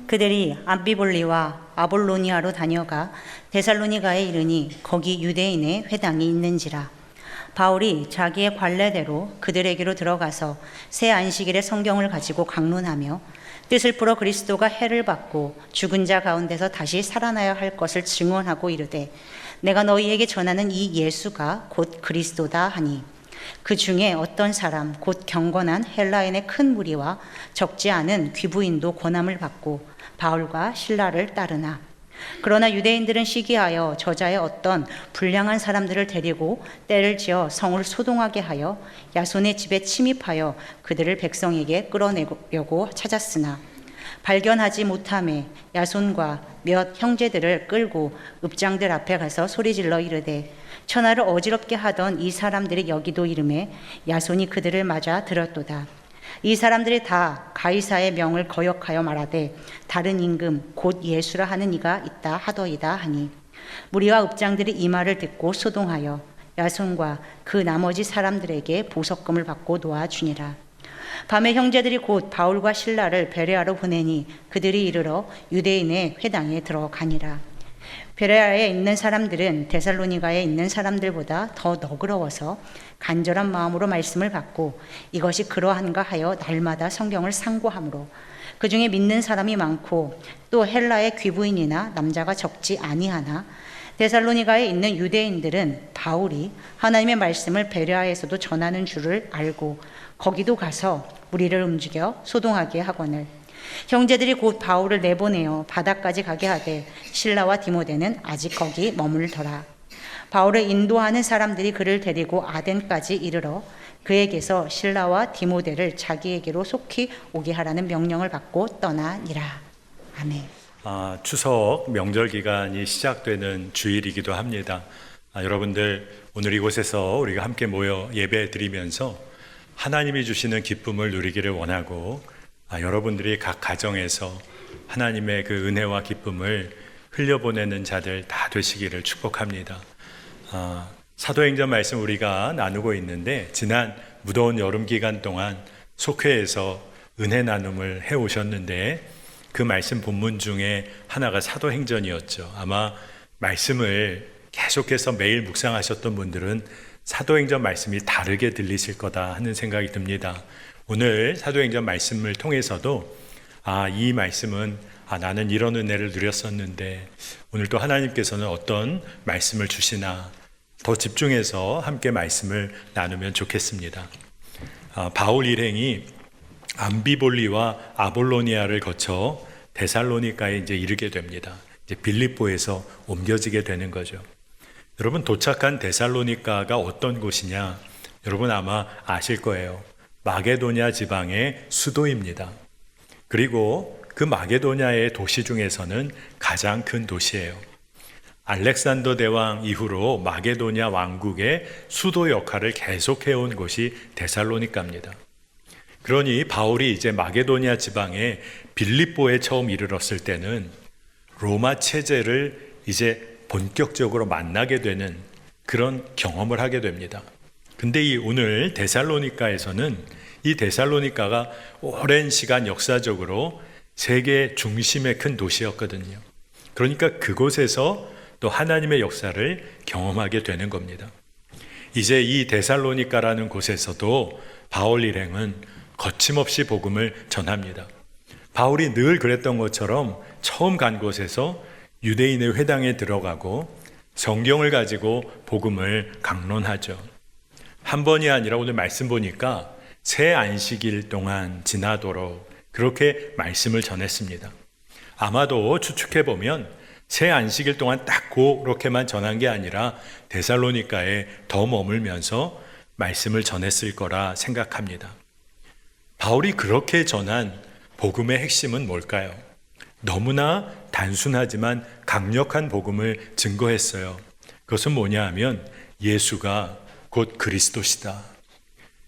그들이 암비볼리와 아볼로니아로 다녀가 데살로니가에 이르니 거기 유대인의 회당이 있는지라. 바울이 자기의 관례대로 그들에게로 들어가서 새 안식일의 성경을 가지고 강론하며 뜻을 풀어 그리스도가 해를 받고 죽은 자 가운데서 다시 살아나야 할 것을 증언하고 이르되 내가 너희에게 전하는 이 예수가 곧 그리스도다 하니 그 중에 어떤 사람 곧 경건한 헬라인의 큰 무리와 적지 않은 귀부인도 권함을 받고 바울과 실라를 따르나 그러나 유대인들은 시기하여 저자의 어떤 불량한 사람들을 데리고 때를 지어 성을 소동하게 하여 야손의 집에 침입하여 그들을 백성에게 끌어내려고 찾았으나 발견하지 못함에 야손과 몇 형제들을 끌고 읍장들 앞에 가서 소리질러 이르되 천하를 어지럽게 하던 이 사람들이 여기도 이름에 야손이 그들을 맞아 들었도다. 이 사람들이 다 가이사의 명을 거역하여 말하되 다른 임금 곧 예수라 하는 이가 있다 하더이다 하니 무리와 읍장들이 이 말을 듣고 소동하여 야손과 그 나머지 사람들에게 보석금을 받고 놓아주니라. 밤에 형제들이 곧 바울과 실라를 베레아로 보내니 그들이 이르러 유대인의 회당에 들어가니라. 베레아에 있는 사람들은 데살로니가에 있는 사람들보다 더 너그러워서 간절한 마음으로 말씀을 받고 이것이 그러한가 하여 날마다 성경을 상고하므로 그 중에 믿는 사람이 많고 또 헬라의 귀부인이나 남자가 적지 아니하나 데살로니가에 있는 유대인들은 바울이 하나님의 말씀을 베레아에서도 전하는 줄을 알고 거기도 가서 무리를 움직여 소동하게 하거늘 형제들이 곧 바울을 내보내어 바다까지 가게 하되 실라와 디모데는 아직 거기 머물더라. 바울을 인도하는 사람들이 그를 데리고 아덴까지 이르러 그에게서 실라와 디모데를 자기에게로 속히 오게 하라는 명령을 받고 떠나니라. 아멘. 추석 명절 기간이 시작되는 주일이기도 합니다. 여러분들 오늘 이곳에서 우리가 함께 모여 예배 드리면서 하나님이 주시는 기쁨을 누리기를 원하고 여러분들이 각 가정에서 하나님의 그 은혜와 기쁨을 흘려보내는 자들 다 되시기를 축복합니다. 사도행전 말씀 우리가 나누고 있는데 지난 무더운 여름 기간 동안 속회에서 은혜 나눔을 해오셨는데 그 말씀 본문 중에 하나가 사도행전이었죠. 아마 말씀을 계속해서 매일 묵상하셨던 분들은 사도행전 말씀이 다르게 들리실 거다 하는 생각이 듭니다. 오늘 사도행전 말씀을 통해서도 이 말씀은 나는 이런 은혜를 누렸었는데 오늘 또 하나님께서는 어떤 말씀을 주시나 더 집중해서 함께 말씀을 나누면 좋겠습니다. 바울 일행이 암비볼리와 아볼로니아를 거쳐 데살로니가에 이제 이르게 됩니다. 이제 빌립보에서 옮겨지게 되는 거죠. 여러분 도착한 데살로니가가 어떤 곳이냐? 여러분 아마 아실 거예요. 마게도냐 지방의 수도입니다. 그리고 그 마게도냐의 도시 중에서는 가장 큰 도시예요. 알렉산더 대왕 이후로 마게도냐 왕국의 수도 역할을 계속해온 곳이 데살로니가입니다. 그러니 바울이 이제 마게도냐 지방의 빌립보에 처음 이르렀을 때는 로마 체제를 이제 본격적으로 만나게 되는 그런 경험을 하게 됩니다. 근데 이 오늘 데살로니가에서는 이 데살로니가가 오랜 시간 역사적으로 세계 중심의 큰 도시였거든요. 그러니까 그곳에서 또 하나님의 역사를 경험하게 되는 겁니다. 이제 이 데살로니가라는 곳에서도 바울 일행은 거침없이 복음을 전합니다. 바울이 늘 그랬던 것처럼 처음 간 곳에서 유대인의 회당에 들어가고 성경을 가지고 복음을 강론하죠. 한 번이 아니라 오늘 말씀 보니까 새 안식일 동안 지나도록 그렇게 말씀을 전했습니다. 아마도 추측해보면 새 안식일 동안 딱 그렇게만 전한 게 아니라 데살로니가에 더 머물면서 말씀을 전했을 거라 생각합니다. 바울이 그렇게 전한 복음의 핵심은 뭘까요? 너무나 단순하지만 강력한 복음을 증거했어요. 그것은 뭐냐 하면 예수가 곧 그리스도시다.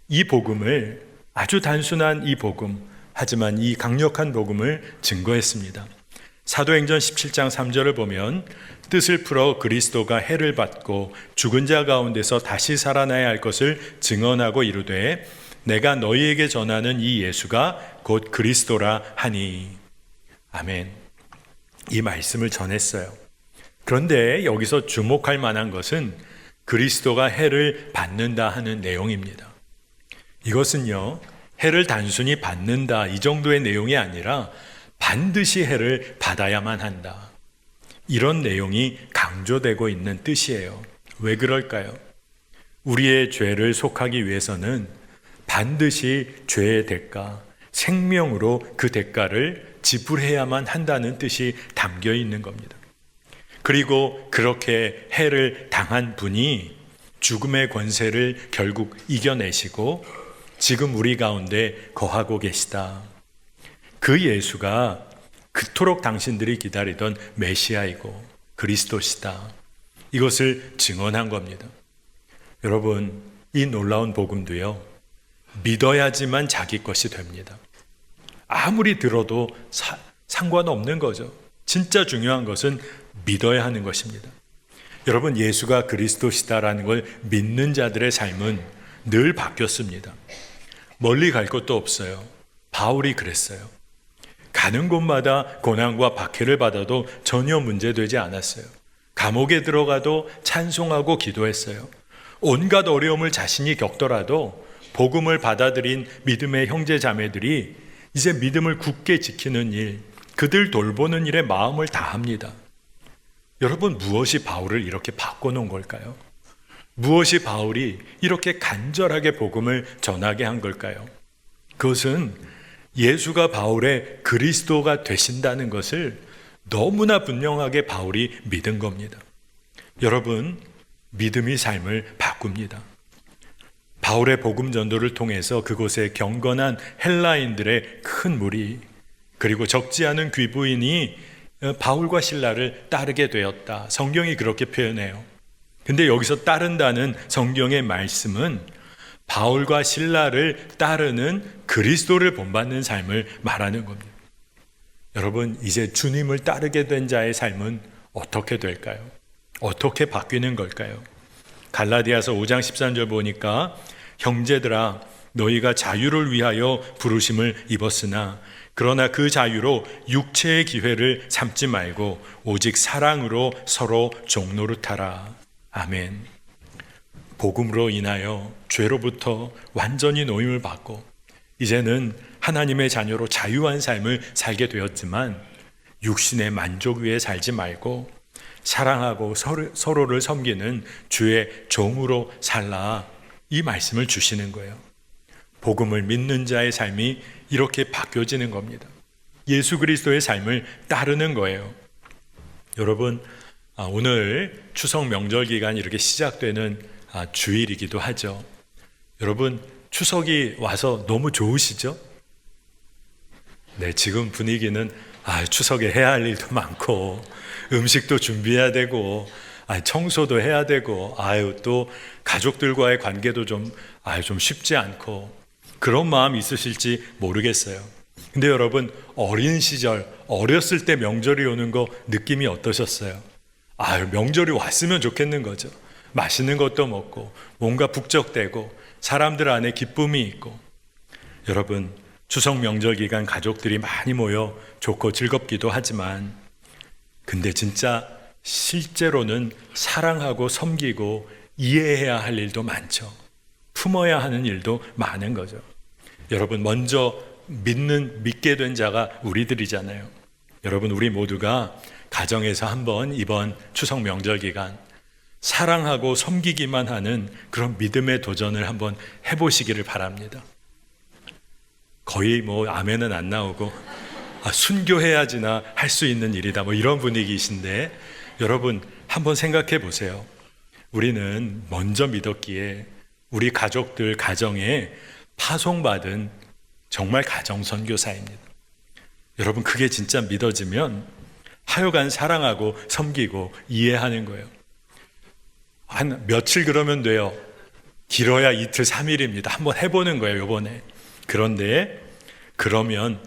이 복음을 아주 단순한 이 복음, 하지만 이 강력한 복음을 증거했습니다. 사도행전 17장 3절을 보면 뜻을 풀어 그리스도가 해를 받고 죽은 자 가운데서 다시 살아나야 할 것을 증언하고 이르되 내가 너희에게 전하는 이 예수가 곧 그리스도라 하니. 아멘. 이 말씀을 전했어요. 그런데 여기서 주목할 만한 것은 그리스도가 해를 받는다 하는 내용입니다. 이것은요, 해를 단순히 받는다 이 정도의 내용이 아니라 반드시 해를 받아야만 한다, 이런 내용이 강조되고 있는 뜻이에요. 왜 그럴까요? 우리의 죄를 속하기 위해서는 반드시 죄의 대가, 생명으로 그 대가를 지불해야만 한다는 뜻이 담겨 있는 겁니다. 그리고 그렇게 해를 당한 분이 죽음의 권세를 결국 이겨내시고 지금 우리 가운데 거하고 계시다. 그 예수가 그토록 당신들이 기다리던 메시아이고 그리스도시다, 이것을 증언한 겁니다. 여러분, 이 놀라운 복음도요, 믿어야지만 자기 것이 됩니다. 아무리 들어도 상관없는 거죠. 진짜 중요한 것은 믿어야 하는 것입니다. 여러분, 예수가 그리스도시다라는 걸 믿는 자들의 삶은 늘 바뀌었습니다. 멀리 갈 것도 없어요. 바울이 그랬어요. 가는 곳마다 고난과 박해를 받아도 전혀 문제되지 않았어요. 감옥에 들어가도 찬송하고 기도했어요. 온갖 어려움을 자신이 겪더라도 복음을 받아들인 믿음의 형제 자매들이 이제 믿음을 굳게 지키는 일, 그들 돌보는 일에 마음을 다합니다. 여러분, 무엇이 바울을 이렇게 바꿔놓은 걸까요? 무엇이 바울이 이렇게 간절하게 복음을 전하게 한 걸까요? 그것은 예수가 바울의 그리스도가 되신다는 것을 너무나 분명하게 바울이 믿은 겁니다. 여러분, 믿음이 삶을 바꿉니다. 바울의 복음 전도를 통해서 그곳에 경건한 헬라인들의 큰 무리, 그리고 적지 않은 귀부인이 바울과 실라를 따르게 되었다. 성경이 그렇게 표현해요. 근데 여기서 따른다는 성경의 말씀은 바울과 실라를 따르는 그리스도를 본받는 삶을 말하는 겁니다. 여러분, 이제 주님을 따르게 된 자의 삶은 어떻게 될까요? 어떻게 바뀌는 걸까요? 갈라디아서 5장 13절 보니까 형제들아, 너희가 자유를 위하여 부르심을 입었으나 그러나 그 자유로 육체의 기회를 삼지 말고 오직 사랑으로 서로 종노릇하라. 아멘. 복음으로 인하여 죄로부터 완전히 노임을 받고 이제는 하나님의 자녀로 자유한 삶을 살게 되었지만 육신의 만족 위에 살지 말고 사랑하고 서로를 섬기는 주의 종으로 살라, 이 말씀을 주시는 거예요. 복음을 믿는 자의 삶이 이렇게 바뀌어지는 겁니다. 예수 그리스도의 삶을 따르는 거예요. 여러분, 오늘 추석 명절 기간이 이렇게 시작되는 주일이기도 하죠. 여러분, 추석이 와서 너무 좋으시죠? 네, 지금 분위기는 추석에 해야 할 일도 많고 음식도 준비해야 되고 청소도 해야 되고 또 가족들과의 관계도 좀 쉽지 않고 그런 마음 있으실지 모르겠어요. 근데 여러분, 어린 시절, 어렸을 때 명절이 오는 거 느낌이 어떠셨어요? 명절이 왔으면 좋겠는 거죠. 맛있는 것도 먹고 뭔가 북적대고 사람들 안에 기쁨이 있고. 여러분, 추석 명절 기간 가족들이 많이 모여 좋고 즐겁기도 하지만 근데 진짜 실제로는 사랑하고 섬기고 이해해야 할 일도 많죠. 품어야 하는 일도 많은 거죠. 여러분, 먼저 믿게 된 자가 우리들이잖아요. 여러분, 우리 모두가 가정에서 한번 이번 추석 명절 기간 사랑하고 섬기기만 하는 그런 믿음의 도전을 한번 해보시기를 바랍니다. 거의 아멘은 안 나오고 순교해야지나 할 수 있는 일이다 이런 분위기이신데, 여러분 한번 생각해 보세요. 우리는 먼저 믿었기에 우리 가족들 가정에 파송받은 정말 가정 선교사입니다. 여러분, 그게 진짜 믿어지면 하여간 사랑하고 섬기고 이해하는 거예요. 한 며칠 그러면 돼요. 길어야 이틀 3일입니다. 한번 해보는 거예요, 요번에. 그런데 그러면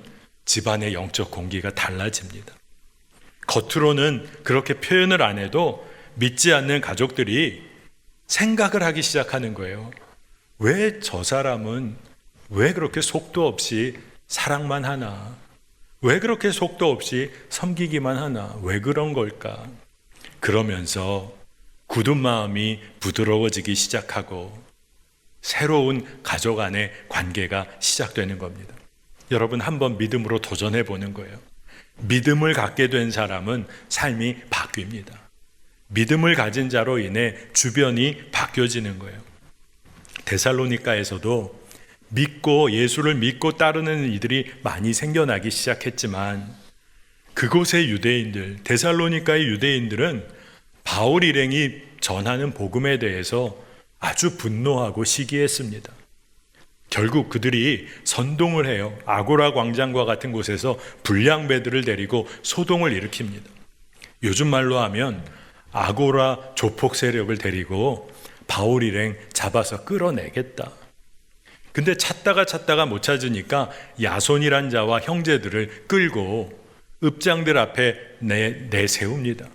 집안의 영적 공기가 달라집니다. 겉으로는 그렇게 표현을 안 해도 믿지 않는 가족들이 생각을 하기 시작하는 거예요. 왜 저 사람은 왜 그렇게 속도 없이 사랑만 하나? 왜 그렇게 속도 없이 섬기기만 하나? 왜 그런 걸까? 그러면서 굳은 마음이 부드러워지기 시작하고 새로운 가족 안의 관계가 시작되는 겁니다. 여러분, 한번 믿음으로 도전해 보는 거예요. 믿음을 갖게 된 사람은 삶이 바뀝니다. 믿음을 가진 자로 인해 주변이 바뀌어지는 거예요. 데살로니가에서도 예수를 믿고 따르는 이들이 많이 생겨나기 시작했지만 그곳의 유대인들, 데살로니가의 유대인들은 바울 일행이 전하는 복음에 대해서 아주 분노하고 시기했습니다. 결국 그들이 선동을 해요. 아고라 광장과 같은 곳에서 불량배들을 데리고 소동을 일으킵니다. 요즘 말로 하면 아고라 조폭 세력을 데리고 바울 일행 잡아서 끌어내겠다. 근데 찾다가 못 찾으니까 야손이란 자와 형제들을 끌고 읍장들 앞에 내세웁니다.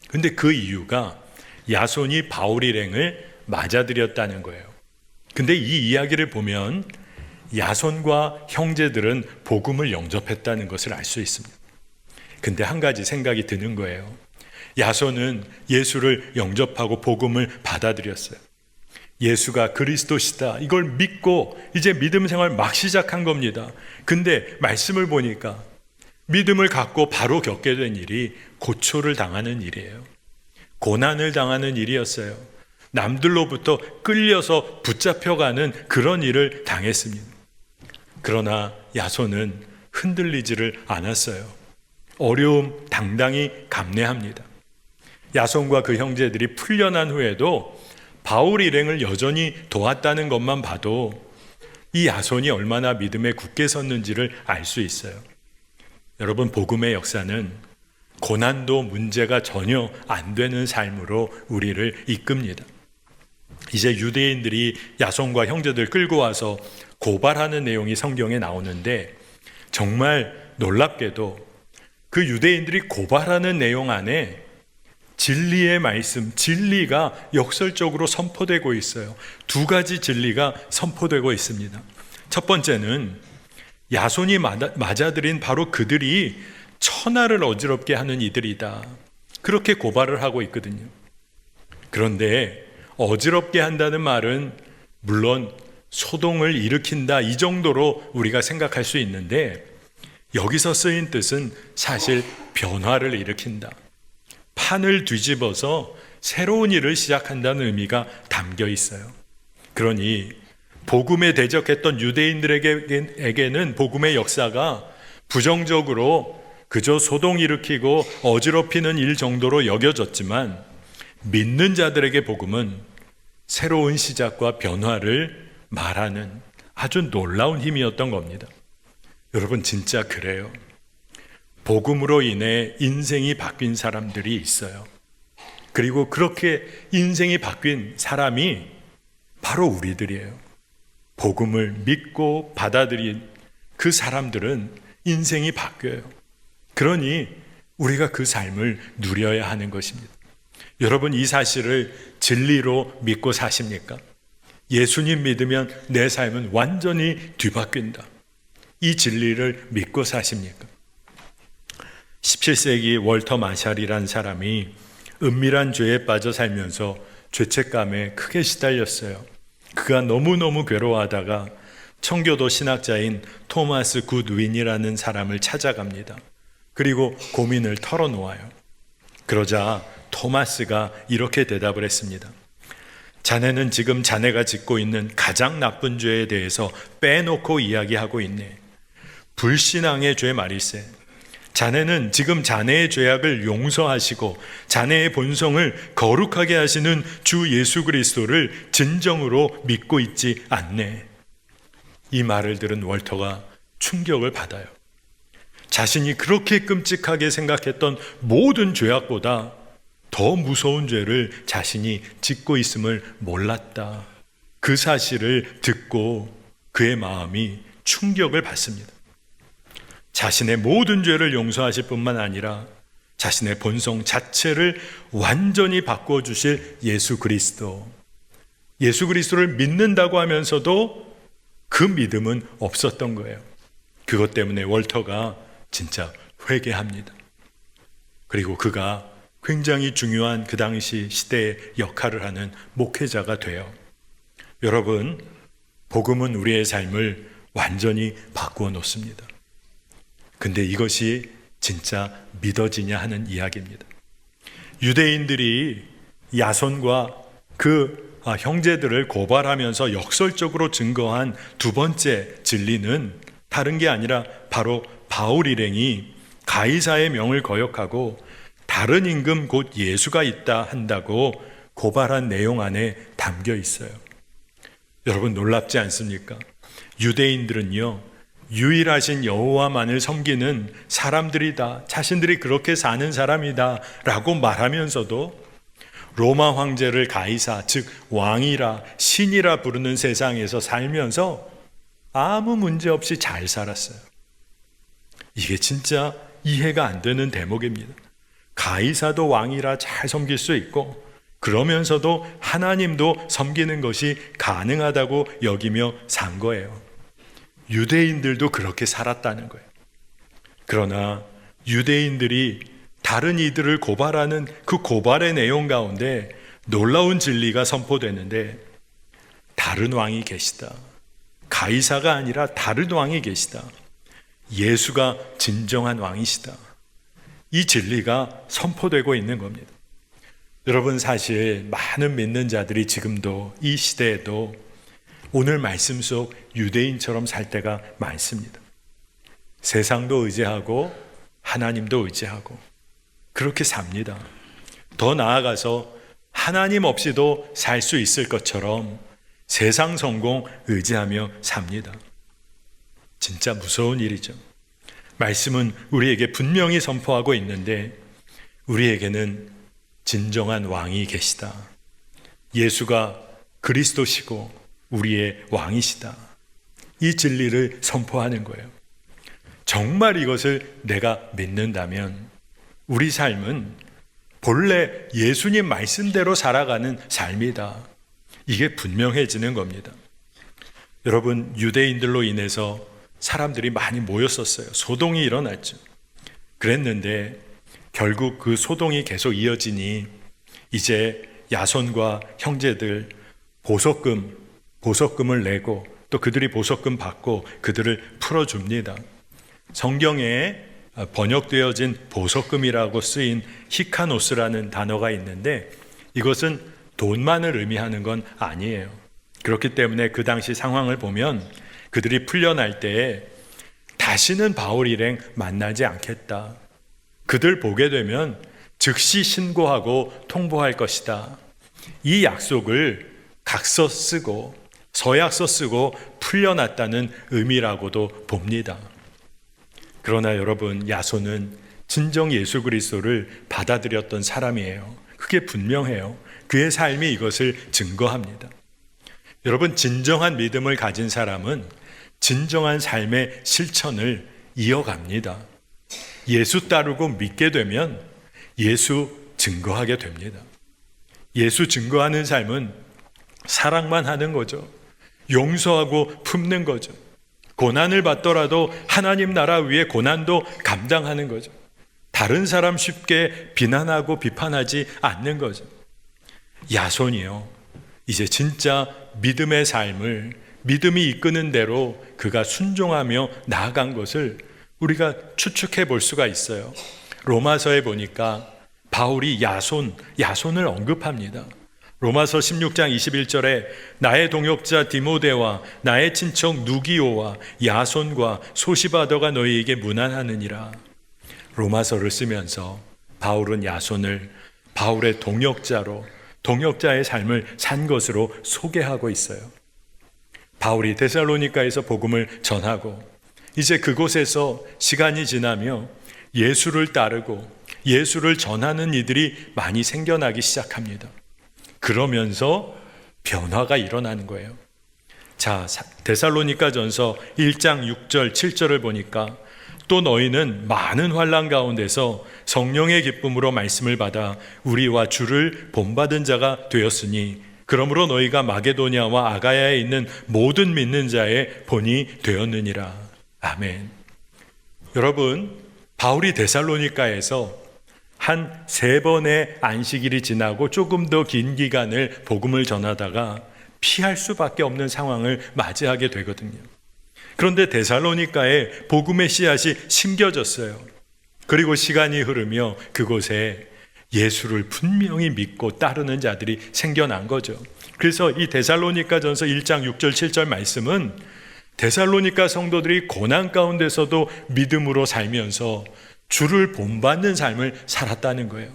근데 그 이유가 야손이 바울 일행을 맞아들였다는 거예요. 근데 이 이야기를 보면 야손과 형제들은 복음을 영접했다는 것을 알 수 있습니다. 근데 한 가지 생각이 드는 거예요. 야손은 예수를 영접하고 복음을 받아들였어요. 예수가 그리스도시다, 이걸 믿고 이제 믿음 생활 막 시작한 겁니다. 근데 말씀을 보니까 믿음을 갖고 바로 겪게 된 일이 고초를 당하는 일이에요. 고난을 당하는 일이었어요. 남들로부터 끌려서 붙잡혀가는 그런 일을 당했습니다. 그러나 야손은 흔들리지를 않았어요. 어려움 당당히 감내합니다. 야손과 그 형제들이 풀려난 후에도 바울 일행을 여전히 도왔다는 것만 봐도 이 야손이 얼마나 믿음에 굳게 섰는지를 알 수 있어요. 여러분, 복음의 역사는 고난도 문제가 전혀 안 되는 삶으로 우리를 이끕니다. 이제 유대인들이 야손과 형제들 끌고 와서 고발하는 내용이 성경에 나오는데 정말 놀랍게도 그 유대인들이 고발하는 내용 안에 진리의 말씀, 진리가 역설적으로 선포되고 있어요. 두 가지 진리가 선포되고 있습니다. 첫 번째는 야손이 맞아들인 바로 그들이 천하를 어지럽게 하는 이들이다. 그렇게 고발을 하고 있거든요. 그런데 어지럽게 한다는 말은 물론 소동을 일으킨다, 이 정도로 우리가 생각할 수 있는데 여기서 쓰인 뜻은 사실 변화를 일으킨다. 판을 뒤집어서 새로운 일을 시작한다는 의미가 담겨 있어요. 그러니 복음에 대적했던 유대인들에게는 복음의 역사가 부정적으로 그저 소동 일으키고 어지럽히는 일 정도로 여겨졌지만 믿는 자들에게 복음은 새로운 시작과 변화를 말하는 아주 놀라운 힘이었던 겁니다. 여러분, 진짜 그래요. 복음으로 인해 인생이 바뀐 사람들이 있어요. 그리고 그렇게 인생이 바뀐 사람이 바로 우리들이에요. 복음을 믿고 받아들인 그 사람들은 인생이 바뀌어요. 그러니 우리가 그 삶을 누려야 하는 것입니다. 여러분, 이 사실을 진리로 믿고 사십니까? 예수님 믿으면 내 삶은 완전히 뒤바뀐다. 이 진리를 믿고 사십니까? 17세기 월터 마샬이란 사람이 은밀한 죄에 빠져 살면서 죄책감에 크게 시달렸어요. 그가 너무너무 괴로워하다가 청교도 신학자인 토마스 굿윈이라는 사람을 찾아갑니다. 그리고 고민을 털어놓아요. 그러자 토마스가 이렇게 대답을 했습니다. 자네는 지금 자네가 짓고 있는 가장 나쁜 죄에 대해서 빼놓고 이야기하고 있네. 불신앙의 죄 말일세. 자네는 지금 자네의 죄악을 용서하시고 자네의 본성을 거룩하게 하시는 주 예수 그리스도를 진정으로 믿고 있지 않네. 이 말을 들은 월터가 충격을 받아요. 자신이 그렇게 끔찍하게 생각했던 모든 죄악보다 더 무서운 죄를 자신이 짓고 있음을 몰랐다. 그 사실을 듣고 그의 마음이 충격을 받습니다. 자신의 모든 죄를 용서하실 뿐만 아니라 자신의 본성 자체를 완전히 바꿔주실 예수 그리스도. 예수 그리스도를 믿는다고 하면서도 그 믿음은 없었던 거예요. 그것 때문에 월터가 진짜 회개합니다. 그리고 그가 굉장히 중요한 그 당시 시대의 역할을 하는 목회자가 돼요. 여러분, 복음은 우리의 삶을 완전히 바꾸어 놓습니다. 근데 이것이 진짜 믿어지냐 하는 이야기입니다. 유대인들이 야손과 그 형제들을 고발하면서 역설적으로 증거한 두 번째 진리는 다른 게 아니라 바로 바울 일행이 가이사의 명을 거역하고 다른 임금 곧 예수가 있다 한다고 고발한 내용 안에 담겨 있어요. 여러분, 놀랍지 않습니까? 유대인들은요, 유일하신 여호와만을 섬기는 사람들이다, 자신들이 그렇게 사는 사람이다 라고 말하면서도 로마 황제를 가이사, 즉 왕이라 신이라 부르는 세상에서 살면서 아무 문제 없이 잘 살았어요. 이게 진짜 이해가 안 되는 대목입니다. 가이사도 왕이라 잘 섬길 수 있고 그러면서도 하나님도 섬기는 것이 가능하다고 여기며 산 거예요. 유대인들도 그렇게 살았다는 거예요. 그러나 유대인들이 다른 이들을 고발하는 그 고발의 내용 가운데 놀라운 진리가 선포되는데, 다른 왕이 계시다. 가이사가 아니라 다른 왕이 계시다. 예수가 진정한 왕이시다. 이 진리가 선포되고 있는 겁니다. 여러분, 사실 많은 믿는 자들이 지금도 이 시대에도 오늘 말씀 속 유대인처럼 살 때가 많습니다. 세상도 의지하고 하나님도 의지하고 그렇게 삽니다. 더 나아가서 하나님 없이도 살 수 있을 것처럼 세상 성공 의지하며 삽니다. 진짜 무서운 일이죠. 말씀은 우리에게 분명히 선포하고 있는데 우리에게는 진정한 왕이 계시다. 예수가 그리스도시고 우리의 왕이시다. 이 진리를 선포하는 거예요. 정말 이것을 내가 믿는다면 우리 삶은 본래 예수님 말씀대로 살아가는 삶이다. 이게 분명해지는 겁니다. 여러분, 유대인들로 인해서 사람들이 많이 모였었어요. 소동이 일어났죠. 그랬는데 결국 그 소동이 계속 이어지니 이제 야손과 형제들 보석금을 내고 또 그들이 보석금 받고 그들을 풀어줍니다. 성경에 번역되어진 보석금이라고 쓰인 히카노스라는 단어가 있는데 이것은 돈만을 의미하는 건 아니에요. 그렇기 때문에 그 당시 상황을 보면 그들이 풀려날 때에 다시는 바울 일행 만나지 않겠다. 그들 보게 되면 즉시 신고하고 통보할 것이다. 이 약속을 각서 쓰고 서약서 쓰고 풀려났다는 의미라고도 봅니다. 그러나 여러분, 야손은 진정 예수 그리스도를 받아들였던 사람이에요. 그게 분명해요. 그의 삶이 이것을 증거합니다. 여러분, 진정한 믿음을 가진 사람은 진정한 삶의 실천을 이어갑니다. 예수 따르고 믿게 되면 예수 증거하게 됩니다. 예수 증거하는 삶은 사랑만 하는 거죠. 용서하고 품는 거죠. 고난을 받더라도 하나님 나라 위에 고난도 감당하는 거죠. 다른 사람 쉽게 비난하고 비판하지 않는 거죠. 야손이요, 이제 진짜 믿음의 삶을 믿음이 이끄는 대로 그가 순종하며 나아간 것을 우리가 추측해 볼 수가 있어요. 로마서에 보니까 바울이 야손을 언급합니다. 로마서 16장 21절에 나의 동역자 디모데와 나의 친척 누기오와 야손과 소시바더가 너희에게 문안하느니라. 로마서를 쓰면서 바울은 야손을 바울의 동역자의 삶을 산 것으로 소개하고 있어요. 바울이 데살로니가에서 복음을 전하고 이제 그곳에서 시간이 지나며 예수를 따르고 예수를 전하는 이들이 많이 생겨나기 시작합니다. 그러면서 변화가 일어나는 거예요. 자, 데살로니가전서 1장 6절 7절을 보니까 또 너희는 많은 환난 가운데서 성령의 기쁨으로 말씀을 받아 우리와 주를 본받은 자가 되었으니 그러므로 너희가 마게도냐와 아가야에 있는 모든 믿는 자의 본이 되었느니라. 아멘. 여러분, 바울이 데살로니가에서 한 3번의 안식일이 지나고 조금 더 긴 기간을 복음을 전하다가 피할 수밖에 없는 상황을 맞이하게 되거든요. 그런데 데살로니가에 복음의 씨앗이 심겨졌어요. 그리고 시간이 흐르며 그곳에 예수를 분명히 믿고 따르는 자들이 생겨난 거죠. 그래서 이 데살로니가전서 1장 6절 7절 말씀은 데살로니가 성도들이 고난 가운데서도 믿음으로 살면서 주를 본받는 삶을 살았다는 거예요.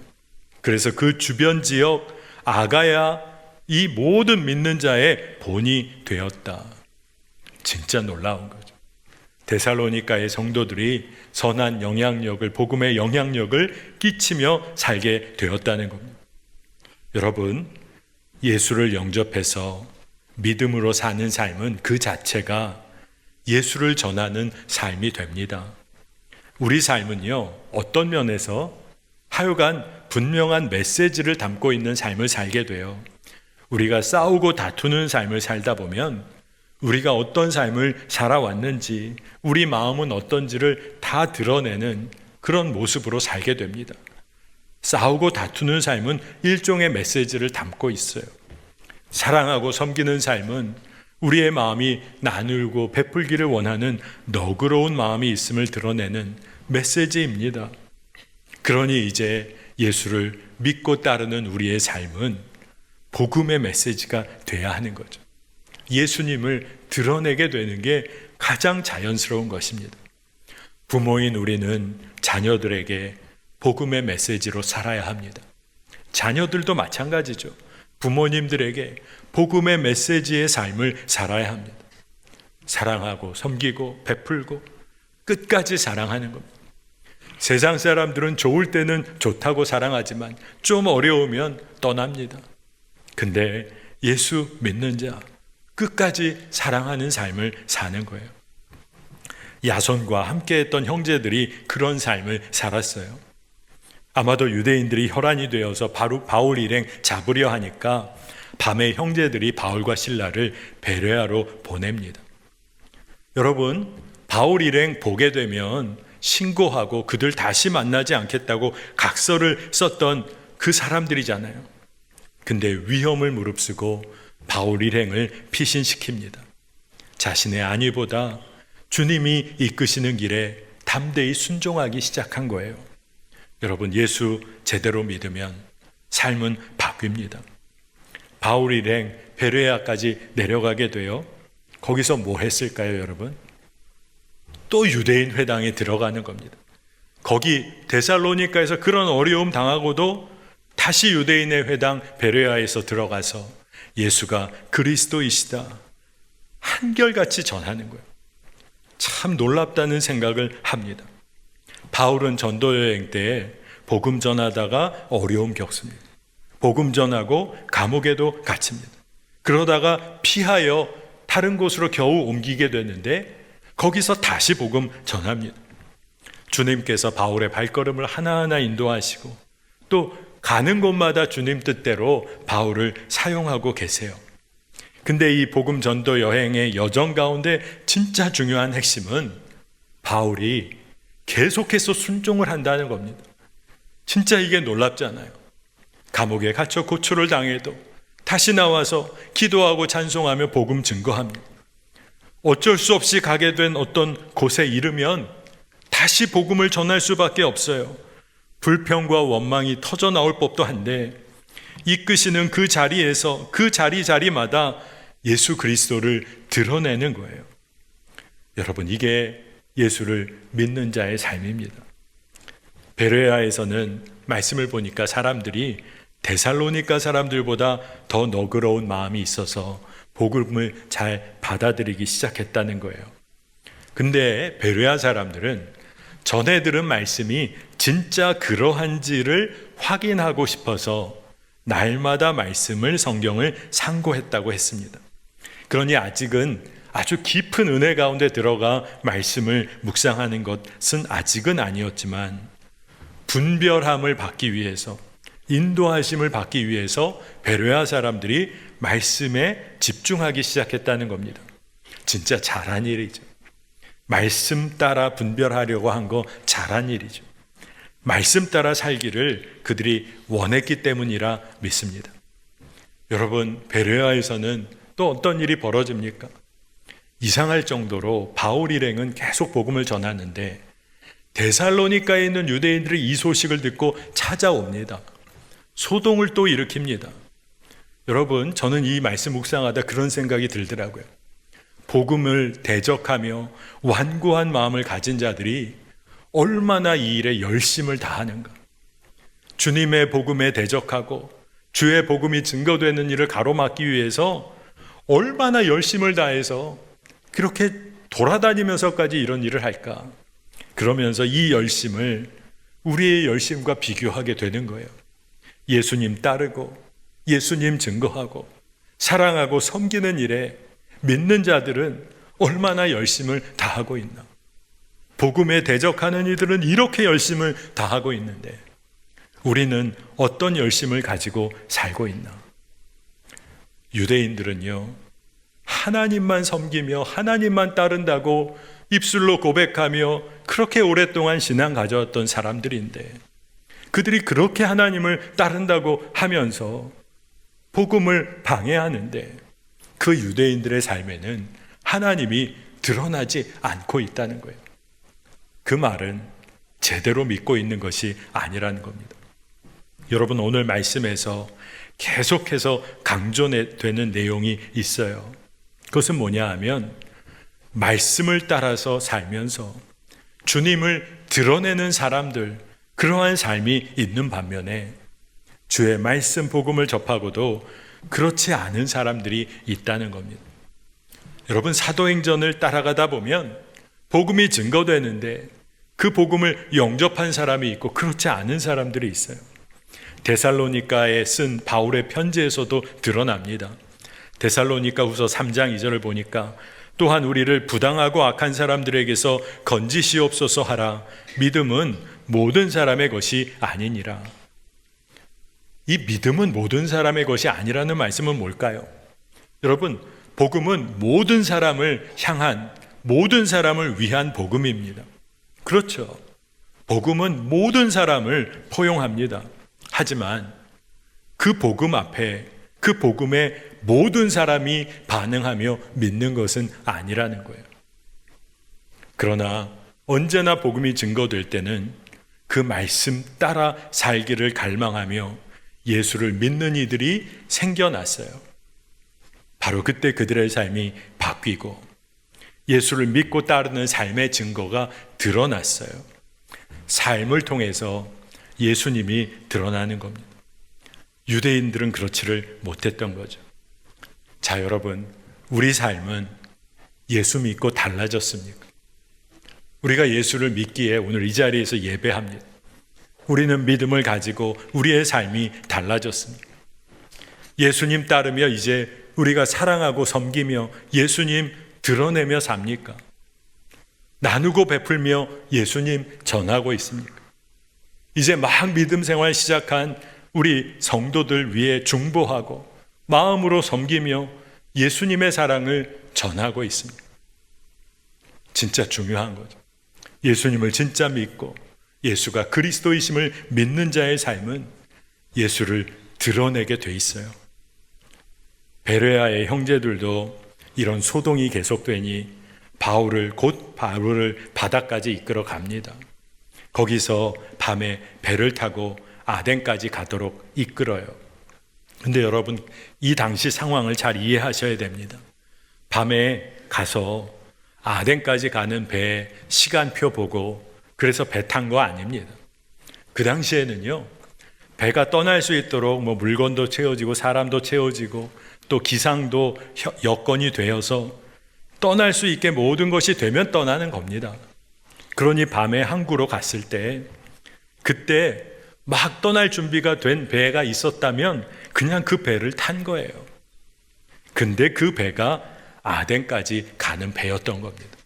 그래서 그 주변 지역 아가야 이 모든 믿는 자의 본이 되었다. 진짜 놀라운 거죠. 데살로니가의 성도들이 선한 영향력을, 복음의 영향력을 끼치며 살게 되었다는 겁니다. 여러분, 예수를 영접해서 믿음으로 사는 삶은 그 자체가 예수를 전하는 삶이 됩니다. 우리 삶은요, 어떤 면에서 하여간 분명한 메시지를 담고 있는 삶을 살게 돼요. 우리가 싸우고 다투는 삶을 살다 보면 우리가 어떤 삶을 살아왔는지, 우리 마음은 어떤지를 다 드러내는 그런 모습으로 살게 됩니다. 싸우고 다투는 삶은 일종의 메시지를 담고 있어요. 사랑하고 섬기는 삶은 우리의 마음이 나누고 베풀기를 원하는 너그러운 마음이 있음을 드러내는 메시지입니다. 그러니 이제 예수를 믿고 따르는 우리의 삶은 복음의 메시지가 돼야 하는 거죠. 예수님을 드러내게 되는 게 가장 자연스러운 것입니다. 부모인 우리는 자녀들에게 복음의 메시지로 살아야 합니다. 자녀들도 마찬가지죠. 부모님들에게 복음의 메시지의 삶을 살아야 합니다. 사랑하고 섬기고 베풀고 끝까지 사랑하는 겁니다. 세상 사람들은 좋을 때는 좋다고 사랑하지만 좀 어려우면 떠납니다. 근데 예수 믿는 자 끝까지 사랑하는 삶을 사는 거예요. 야손과 함께했던 형제들이 그런 삶을 살았어요. 아마도 유대인들이 혈안이 되어서 바울 일행 잡으려 하니까 밤에 형제들이 바울과 실라를 베레아로 보냅니다. 여러분, 바울 일행 보게 되면 신고하고 그들 다시 만나지 않겠다고 각서를 썼던 그 사람들이잖아요. 근데 위험을 무릅쓰고 바울 일행을 피신시킵니다. 자신의 안위보다 주님이 이끄시는 길에 담대히 순종하기 시작한 거예요. 여러분, 예수 제대로 믿으면 삶은 바뀝니다. 바울 일행 베레아까지 내려가게 되어 거기서 뭐 했을까요, 여러분? 또 유대인 회당에 들어가는 겁니다. 거기 데살로니가에서 그런 어려움 당하고도 다시 유대인의 회당 베레아에서 들어가서 예수가 그리스도이시다 한결같이 전하는 거예요. 참 놀랍다는 생각을 합니다. 바울은 전도 여행 때에 복음 전하다가 어려움 겪습니다. 복음 전하고 감옥에도 갇힙니다. 그러다가 피하여 다른 곳으로 겨우 옮기게 되는데 거기서 다시 복음 전합니다. 주님께서 바울의 발걸음을 하나하나 인도하시고 또 가는 곳마다 주님 뜻대로 바울을 사용하고 계세요. 근데 이 복음 전도 여행의 여정 가운데 진짜 중요한 핵심은 바울이 계속해서 순종을 한다는 겁니다. 진짜 이게 놀랍잖아요. 감옥에 갇혀 고초를 당해도 다시 나와서 기도하고 찬송하며 복음 증거합니다. 어쩔 수 없이 가게 된 어떤 곳에 이르면 다시 복음을 전할 수밖에 없어요. 불평과 원망이 터져 나올 법도 한데 이끄시는 그 자리에서 그 자리마다 예수 그리스도를 드러내는 거예요. 여러분, 이게 예수를 믿는 자의 삶입니다. 베레아에서는 말씀을 보니까 사람들이 데살로니가 사람들보다 더 너그러운 마음이 있어서 복음을 잘 받아들이기 시작했다는 거예요. 근데 베레아 사람들은 전에 들은 말씀이 진짜 그러한지를 확인하고 싶어서 날마다 말씀을 성경을 상고했다고 했습니다. 그러니 아직은 아주 깊은 은혜 가운데 들어가 말씀을 묵상하는 것은 아직은 아니었지만 분별함을 받기 위해서 인도하심을 받기 위해서 베레아 사람들이 말씀에 집중하기 시작했다는 겁니다. 진짜 잘한 일이죠. 말씀 따라 분별하려고 한 거 잘한 일이죠. 말씀 따라 살기를 그들이 원했기 때문이라 믿습니다. 여러분, 베레아에서는 또 어떤 일이 벌어집니까? 이상할 정도로 바울 일행은 계속 복음을 전하는데 데살로니가에 있는 유대인들이 이 소식을 듣고 찾아옵니다. 소동을 또 일으킵니다. 여러분, 저는 이 말씀 묵상하다 그런 생각이 들더라고요. 복음을 대적하며 완고한 마음을 가진 자들이 얼마나 이 일에 열심을 다하는가. 주님의 복음에 대적하고 주의 복음이 증거되는 일을 가로막기 위해서 얼마나 열심을 다해서 그렇게 돌아다니면서까지 이런 일을 할까. 그러면서 이 열심을 우리의 열심과 비교하게 되는 거예요. 예수님 따르고 예수님 증거하고 사랑하고 섬기는 일에 믿는 자들은 얼마나 열심을 다하고 있나. 복음에 대적하는 이들은 이렇게 열심을 다하고 있는데 우리는 어떤 열심을 가지고 살고 있나. 유대인들은요, 하나님만 섬기며 하나님만 따른다고 입술로 고백하며 그렇게 오랫동안 신앙 가져왔던 사람들인데 그들이 그렇게 하나님을 따른다고 하면서 복음을 방해하는데 그 유대인들의 삶에는 하나님이 드러나지 않고 있다는 거예요. 그 말은 제대로 믿고 있는 것이 아니라는 겁니다. 여러분, 오늘 말씀에서 계속해서 강조되는 내용이 있어요. 그것은 뭐냐 하면 말씀을 따라서 살면서 주님을 드러내는 사람들, 그러한 삶이 있는 반면에 주의 말씀 복음을 접하고도 그렇지 않은 사람들이 있다는 겁니다. 여러분, 사도행전을 따라가다 보면 복음이 증거되는데 그 복음을 영접한 사람이 있고 그렇지 않은 사람들이 있어요. 데살로니가에 쓴 바울의 편지에서도 드러납니다. 데살로니가 후서 3장 2절을 보니까 또한 우리를 부당하고 악한 사람들에게서 건지시옵소서 하라. 믿음은 모든 사람의 것이 아니니라. 이 믿음은 모든 사람의 것이 아니라는 말씀은 뭘까요? 여러분, 복음은 모든 사람을 향한, 모든 사람을 위한 복음입니다. 그렇죠. 복음은 모든 사람을 포용합니다. 하지만 그 복음 앞에, 그 복음에 모든 사람이 반응하며 믿는 것은 아니라는 거예요. 그러나 언제나 복음이 증거될 때는 그 말씀 따라 살기를 갈망하며 예수를 믿는 이들이 생겨났어요. 바로 그때 그들의 삶이 바뀌고 예수를 믿고 따르는 삶의 증거가 드러났어요. 삶을 통해서 예수님이 드러나는 겁니다. 유대인들은 그렇지를 못했던 거죠. 자, 여러분, 우리 삶은 예수 믿고 달라졌습니까? 우리가 예수를 믿기에 오늘 이 자리에서 예배합니다. 우리는 믿음을 가지고 우리의 삶이 달라졌습니다. 예수님 따르며 이제 우리가 사랑하고 섬기며 예수님 드러내며 삽니까? 나누고 베풀며 예수님 전하고 있습니까? 이제 막 믿음 생활 시작한 우리 성도들 위해 중보하고 마음으로 섬기며 예수님의 사랑을 전하고 있습니다. 진짜 중요한 거죠. 예수님을 진짜 믿고 예수가 그리스도이심을 믿는 자의 삶은 예수를 드러내게 돼 있어요. 베레아의 형제들도 이런 소동이 계속되니 바울을 바다까지 이끌어 갑니다. 거기서 밤에 배를 타고 아덴까지 가도록 이끌어요. 근데 여러분, 이 당시 상황을 잘 이해하셔야 됩니다. 밤에 가서 아덴까지 가는 배 시간표 보고 그래서 배 탄 거 아닙니다. 그 당시에는요, 배가 떠날 수 있도록 물건도 채워지고 사람도 채워지고 또 기상도 여건이 되어서 떠날 수 있게 모든 것이 되면 떠나는 겁니다. 그러니 밤에 항구로 갔을 때 그때 막 떠날 준비가 된 배가 있었다면 그냥 그 배를 탄 거예요. 근데 그 배가 아덴까지 가는 배였던 겁니다.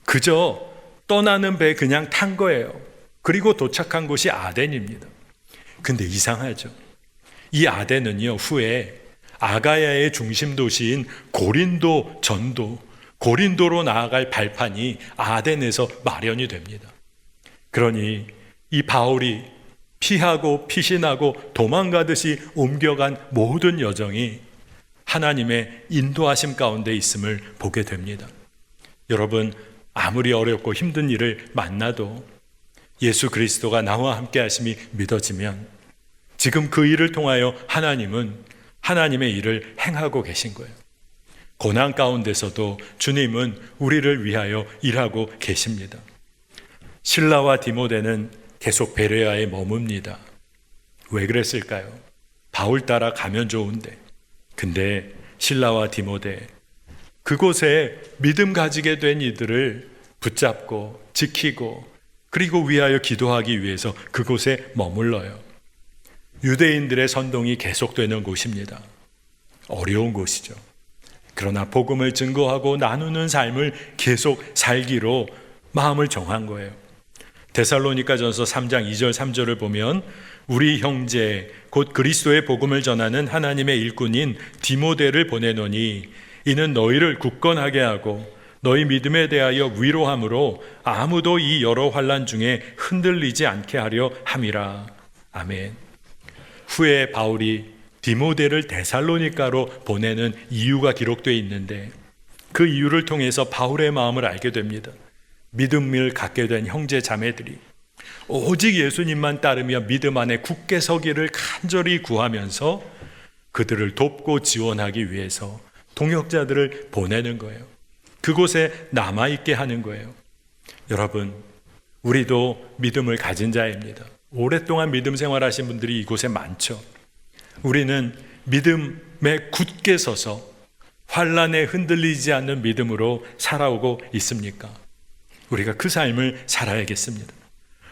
그저 떠나는 배 그냥 탄 거예요. 그리고 도착한 곳이 아덴입니다. 근데 이상하죠. 이 아덴은요, 후에 아가야의 중심 도시인 고린도 전도, 고린도로 나아갈 발판이 아덴에서 마련이 됩니다. 그러니 이 바울이 피하고 피신하고 도망가듯이 옮겨간 모든 여정이 하나님의 인도하심 가운데 있음을 보게 됩니다. 여러분, 아무리 어렵고 힘든 일을 만나도 예수 그리스도가 나와 함께 하심이 믿어지면 지금 그 일을 통하여 하나님은 하나님의 일을 행하고 계신 거예요. 고난 가운데서도 주님은 우리를 위하여 일하고 계십니다. 실라와 디모데는 계속 베레아에 머뭅니다. 왜 그랬을까요? 바울 따라 가면 좋은데. 근데 실라와 디모데, 그곳에 믿음 가지게 된 이들을 붙잡고 지키고 그리고 위하여 기도하기 위해서 그곳에 머물러요. 유대인들의 선동이 계속되는 곳입니다. 어려운 곳이죠. 그러나 복음을 증거하고 나누는 삶을 계속 살기로 마음을 정한 거예요. 데살로니가전서 3장 2절 3절을 보면 우리 형제 곧 그리스도의 복음을 전하는 하나님의 일꾼인 디모데를 보내노니 이는 너희를 굳건하게 하고 너희 믿음에 대하여 위로함으로 아무도 이 여러 환난 중에 흔들리지 않게 하려 함이라. 아멘. 후에 바울이 디모데를 데살로니가로 보내는 이유가 기록되어 있는데 그 이유를 통해서 바울의 마음을 알게 됩니다. 믿음을 갖게 된 형제 자매들이 오직 예수님만 따르며 믿음 안에 굳게 서기를 간절히 구하면서 그들을 돕고 지원하기 위해서 동역자들을 보내는 거예요. 그곳에 남아있게 하는 거예요. 여러분, 우리도 믿음을 가진 자입니다. 오랫동안 믿음 생활하신 분들이 이곳에 많죠. 우리는 믿음에 굳게 서서 환난에 흔들리지 않는 믿음으로 살아오고 있습니까? 우리가 그 삶을 살아야겠습니다.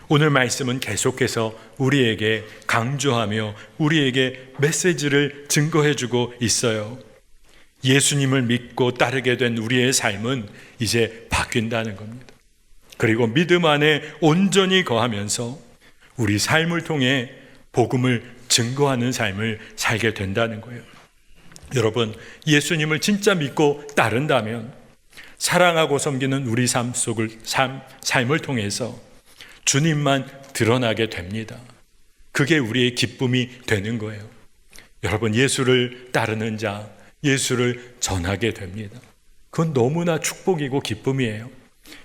오늘 말씀은 계속해서 우리에게 강조하며 우리에게 메시지를 증거해주고 있어요. 예수님을 믿고 따르게 된 우리의 삶은 이제 바뀐다는 겁니다. 그리고 믿음 안에 온전히 거하면서 우리 삶을 통해 복음을 증거하는 삶을 살게 된다는 거예요. 여러분, 예수님을 진짜 믿고 따른다면 사랑하고 섬기는 우리 삶을 통해서 주님만 드러나게 됩니다. 그게 우리의 기쁨이 되는 거예요. 여러분, 예수를 따르는 자, 예수를 전하게 됩니다. 그건 너무나 축복이고 기쁨이에요.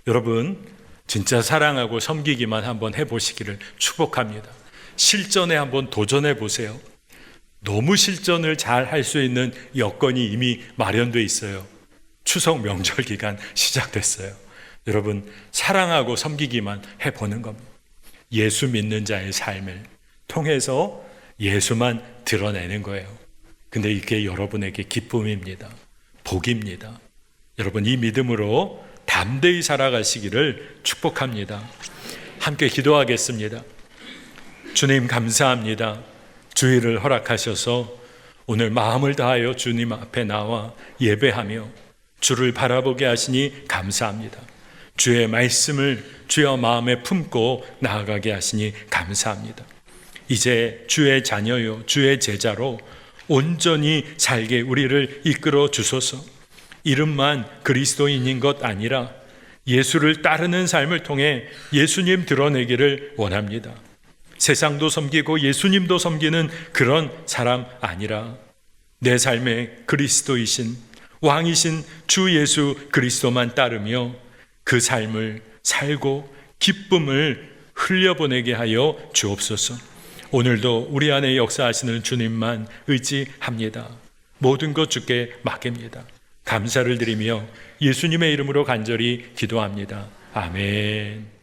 여러분, 진짜 사랑하고 섬기기만 한번 해보시기를 축복합니다. 실전에 한번 도전해 보세요. 너무 실전을 잘 할 수 있는 여건이 이미 마련되어 있어요. 추석 명절 기간 시작됐어요. 여러분, 사랑하고 섬기기만 해보는 겁니다. 예수 믿는 자의 삶을 통해서 예수만 드러내는 거예요. 근데 이게 여러분에게 기쁨입니다. 복입니다. 여러분, 이 믿음으로 담대히 살아가시기를 축복합니다. 함께 기도하겠습니다. 주님, 감사합니다. 주일을 허락하셔서 오늘 마음을 다하여 주님 앞에 나와 예배하며 주를 바라보게 하시니 감사합니다. 주의 말씀을 주여 마음에 품고 나아가게 하시니 감사합니다. 이제 주의 자녀요, 주의 제자로 온전히 살게 우리를 이끌어 주소서. 이름만 그리스도인인 것 아니라 예수를 따르는 삶을 통해 예수님 드러내기를 원합니다. 세상도 섬기고 예수님도 섬기는 그런 사람 아니라 내 삶의 그리스도이신 왕이신 주 예수 그리스도만 따르며 그 삶을 살고 기쁨을 흘려보내게 하여 주옵소서. 오늘도 우리 안에 역사하시는 주님만 의지합니다. 모든 것 주께 맡깁니다. 감사를 드리며 예수님의 이름으로 간절히 기도합니다. 아멘.